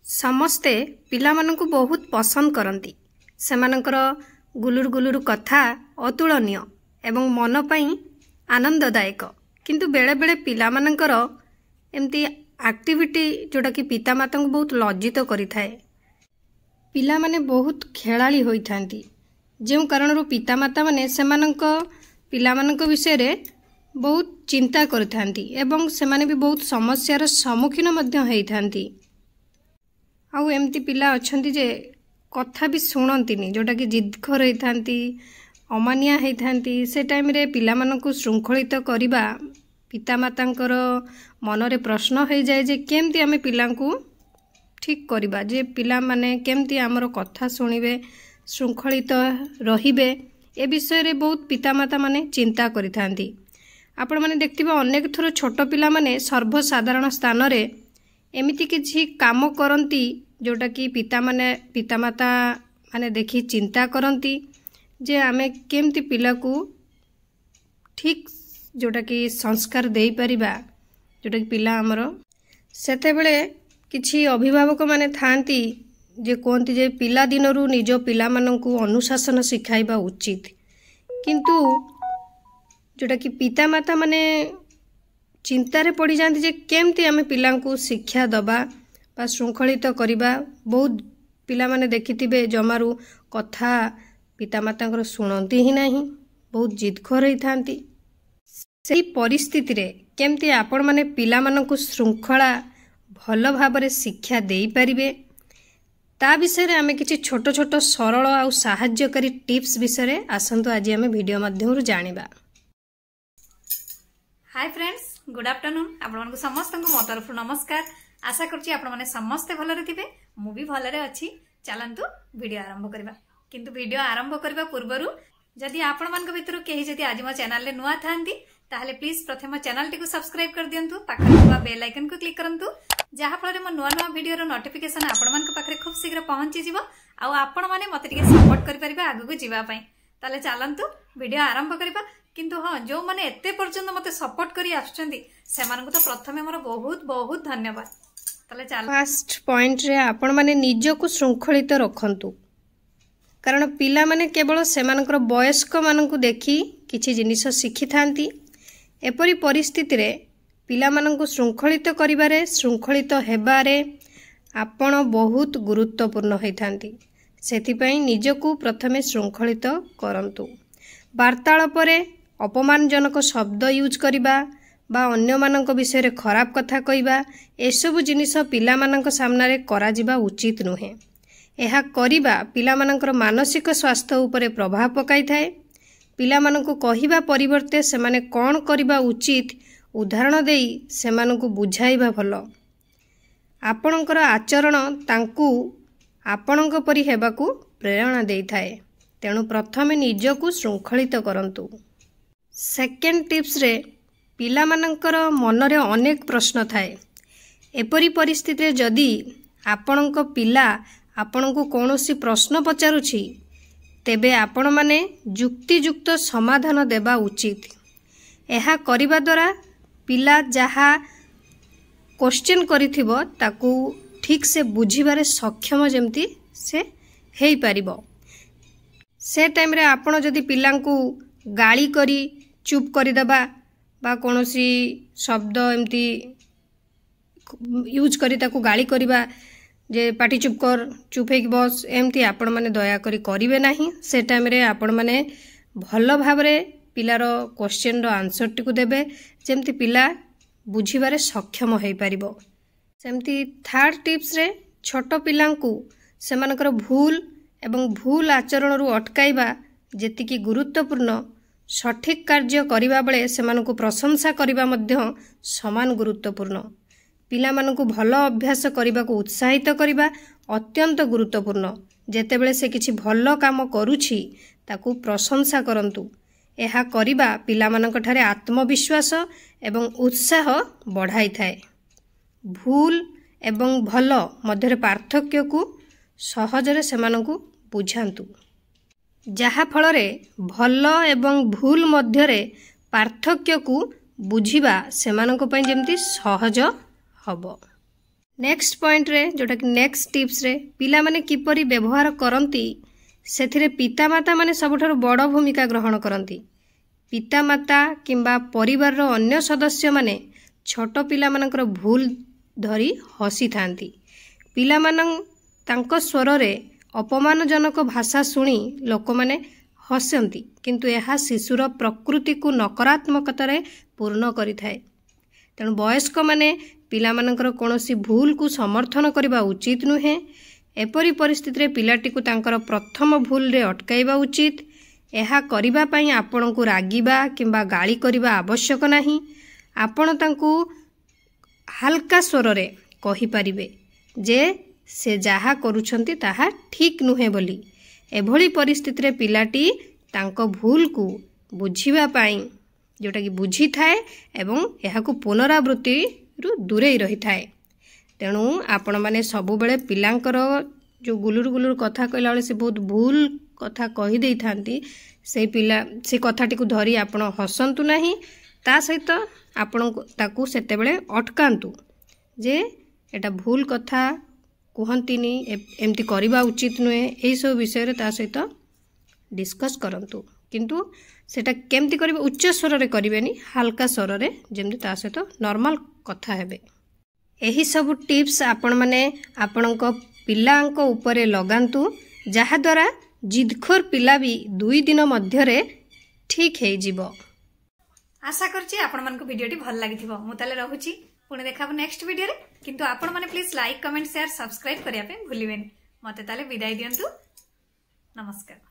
समस्ते पिलामानंकु बहुत पसंद करती। सेमानंकर गुलुर गुलुर कथा अतुलनीय एवं मन पई आनंददायक। किंतु बेले बेले पिलामानंकर एमती एक्टिविटी जोटा कि पितामाता को बहुत लज्जित करिथाए। पिला माने बहुत खेलाड़ी होइथांती, जो कारण पितामाता माने सेमानंक पिलामानंक विषय रे बहुत चिंता करथांती एवं सेमाने भी बहुत समस्यार सम्मुखीन मध्य होइथांती। आउ एमती पिला अछंती जे कथा भी शुणंतीनी, जोटा कि जिदखोर होइथांती, अमानिया होइथांती। से टाइम रे पिला मानकु श्रृंखलित करिबा पितामातांकर मनरे प्रश्न हो जाए जे केमती आमे पिलांकु ठीक करिबा, जे पिला माने केमती आमर कथा सुनिबे, श्रृंखलित रहिबे। ए विषय रे बहुत पितामाता माने चिंता करिथांती। आपण माने देखथिबे अनेक थोर छोट पिला माने सर्वसाधारण स्थान रे एमिति किछि काम करंती, जोटा कि पितामाता माने देखि चिंता करंती जे आमे केमती पिला को ठीक जोटा कि संस्कार देई परिबा, जोटा कि पिला हमरो। सेते बेले किछि अभिभावक माने थांती जे कोंती जे पिला दिनरु निज पिला माननकु अनुशासन सिखाइबा उचित, किंतु जोटा कि पितामाता माने चिंतारे पड़ी जाती जे केमती आमे पिलांकु शिक्षा दबा बा श्रृंखलित करिबा। बहुत पिला माने देखिथिबे जमारू कथा पितामातांकर सुनती ही नहीं, बहुत जिदखोर होइथांती। सेही परिस्थिति रे केमती आपण माने पिला माननकु श्रृंखला भल भाबरे शिक्षा देई परिबे, ता विषय रे आमे किछि छोट छोट सरल आ सहाय्यकारी टिप्स विषय रे आसंतु आज आमे वीडियो माध्यम जानिबा। Hi friends, good afternoon. आपन समस्त मो तरफ नमस्कार। आशा करछि आपण माने समस्त भलरे थिबे, मु भी भलरे अछि। चलंतु वीडियो आरंभ करबा। किंतु वीडियो आरंभ करबा पूर्वरु जदि आपण मानक भितरु केही जदि आज मो चैनल ले नुआ थांती ताहले प्लीज प्रथम चैनल टिकु सब्सक्राइब कर दियंतु, पाखरे थिबा बेल आइकन को क्लिक करंतु, जहा फଳରେ मो नुआ नुआ वीडियो रो नोटिफिकेशन आपण मानक पाखरे खूब शीघ्र पहुंची जिवो आ आपण माने मते टिके सपोर्ट करि परिबा आगु को जिवा पई। ताले चलंतु वीडियो आरंभ करबा। किंतु हाँ, जो माने एते पर्यंत मते सपोर्ट करी आछंती सेमानकु तो प्रथमे मोर बहुत बहुत धन्यवाद। ताले चल फर्स्ट पॉइंट रे आपण माने निजको श्रृंखलित रखंतु, कारण पिला माने केवल सेमानकर वयस्क मानकु देखि किछि जिनिस शिखि थांती। एपरि परिस्थिति रे पिला मानकु श्रृंखलित करिबारे, श्रृंखलित हेबारे आपण बहुत गुरुत्वपूर्ण होइथांती। सेथि पई निजको प्रथमे श्रृंखलित करंतु। वार्तालाप रे अपमानजनक शब्द यूज करिबा बा अन्य मानक विषय रे खराब कथा कहिबा, एसबु जिनिस पिला मानक सामना रे करा जिबा उचित नुहे। एहा करिबा पिला मानकर मानसिक स्वास्थ्य उपरे प्रभाव पकाई थाए। पिला मानकु कहिबा परिवर्ते सेमाने कोन करिबा उचित उदाहरण देई सेमानकु बुझाइबा भलो। आपणकर आचरण तांकु आपणक परि हेबाकु प्रेरणा देई थाए। तेणु प्रथमे निजको श्रृंखलित करंतु। सेकेंड टिप्स रे पिला मानकर मनरे अनेक प्रश्न थाए। एपरि परिस्थिति रे जदि आपणक पिला आपणको कौनसी प्रश्न पचारुछि तेबे आपण माने युक्तियुक्त समाधान देबा उचित। एहा करिबा द्वारा पिला जहा क्वेश्चन करिथिबो ताकू ठीक से बुझिबारे सक्षम जेमती से हेई परिबो। से टाइम रे आपण जदि पिलांकु गाली करी चुप करी दबा बा कोनोसी शब्द एमती यूज करी ताकू गाली करिबा जे पाटी चुप कर, चुप हेक बस, एमती आपण माने दया करी करिवे नाही। से टाइम रे आपण माने भल भाबरे पिलार क्वेश्चन रो आंसर टिकु देबे, जेमती पिला बुझिबारे सक्षम हेई परिबो। सेमती थर्ड टिप्स रे छोट पिलांकु सेमानकर भूल एवं भूल आचरण रु अटकाइबा जेतिकी गुरुत्वपूर्ण, सठिक कार्य करिबा बेले सेमानकु प्रशंसा करिबा मध्य समान गुरुत्वपूर्ण। पिला मानकु भल अभ्यास करिबाकु उत्साहित करिबा अत्यंत गुरुत्वपूर्ण। जेतेबेले से किछि भल काम करूछि ताकु प्रशंसा करंतु। एहा करिबा पिला मानक ठारे आत्मविश्वास एवं उत्साह बढ़ाई थाए। भूल एवं भल मध्यरे पार्थक्य को सहजरे सेमानकु बुझांतु, जहा फଳରେ भल एवं भूल मध्यरे पार्थक्य को बुझिबा सेमानक पई जेमती सहज हबो। नेक्स्ट पॉइंट रे जोटा कि नेक्स्ट टिप्स रे पिला माने किपरि व्यवहार करंती सेथिरे पितामाता माने सबठारु बड़ भूमिका ग्रहण करंती। पितामाता किंबा परिवार रो अन्य सदस्य माने छोट पिला मानकर भूल धरी हसी थांती। पिला मानन तांको स्वर रे अपमानजनक भाषा शुणी लोक माने हसंती, किंतु यह शिशुर प्रकृति को नकारात्मकता रे पूर्ण करि थाए। तेणु वयस्क माने पिला मानकर कोनोसी भूल को समर्थन करबा उचित नुहे। एपरी परिस्थिति रे पिलाटी को तांकर प्रथम भूल रे अटकाइबा उचित। एहा करिबा पई आपणको रागिबा किंबा गाली करिबा आवश्यक नाही। आपण तांकू हल्का स्वर रे कहि परिबे जे से जहा करूछंती ताहा ठीक नुहे बोली। एभली परिस्थिति रे पिलाटी तांको भूल को बुझिबा पई जोटा कि बुझी थाए एवं एहाकू पुनरावृत्ति रु दूरे रही थाए। तेणु आपण माने सबु बेले पिलांकर जो गुलुर गुलुर कथा कहला बेले से बहुत भूल कथा कहि देई थांती, से पिला से कथाटी को धरी आपण हसंतु नाही। ता सहित आपण ताकू सेते बेले अटकांतु जे एटा भूल कथा कहंतीनी, एमती करबा उचित नुहे। एही सब विषय रे ता सहित डिस्कस करंतु, किंतु सेटा केमती करिवे उच्च स्वर रे करिवेनी, हल्का स्वर रे जेमती ता सहित नॉर्मल कथा हेबे। एही सब टिप्स आपण माने आपणको पिलांक ऊपर लगांतु, जहा द्वारा जिदखोर पिला भी 2 दिन मध्य रे ठीक हे जीवो। आशा करछि आपण मानको वीडियोटी भल लागिथिबो। मु ताले रहूछि, पुणे देखाबो नेक्स्ट वीडियो रे। किंतु आपण माने please like comment share subscribe करिया पे भूलिबेनी। मते ताले विदाई दियंतु। नमस्कार।